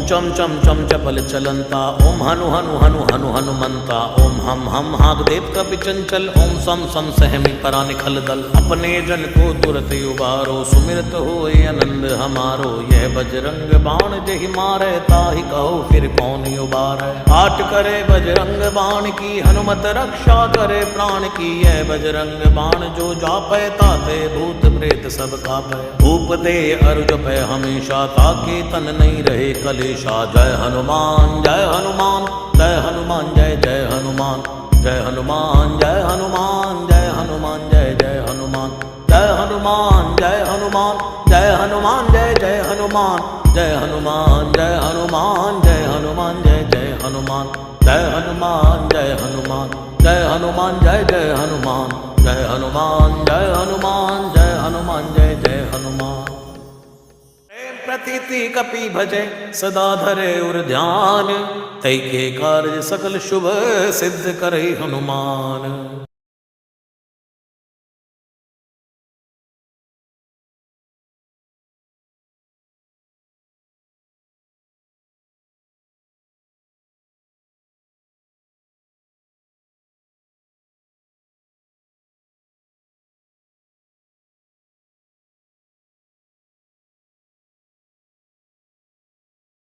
चम चम चम चपल चलंता, ओम हनु हनु हनु हनु हनुमंता, ओम हम हाग देव कपि चंचल, ओम सम सम सहमी करा निखल दल। अपने जन को तुरत उबारो, सुमिरत होए आनंद हमारो। यह बजरंग बाण जहि मारे, ताहि कहो फिर कौन उबारे। आट करे बजरंग बाण की, हनुमत रक्षा करे प्राण की। यह बजरंग बाण जो जापै, ताते भूत प्रेत सब कापै। भूप दे अरु जपै हमेशा, ताके तन नहीं रहे कलेशा। जय हनुमान जय हनुमान, जय हनुमान जय जय हनुमान। जय हनुमान जय हनुमान, जय हनुमान जय जय हनुमान। जय हनुमान जय हनुमान, जय हनुमान जय जय हनुमान। जय हनुमान जय हनुमान, जय हनुमान जय जय हनुमान। जय हनुमान जय हनुमान, जय हनुमान जय जय हनुमान। जय हनुमान जय हनुमान, जय हनुमान जय जय हनुमान। प्रतीति कपि भजे सदा धरे उर ध्यान, तै के कार्य सकल शुभ सिद्ध करे हनुमान।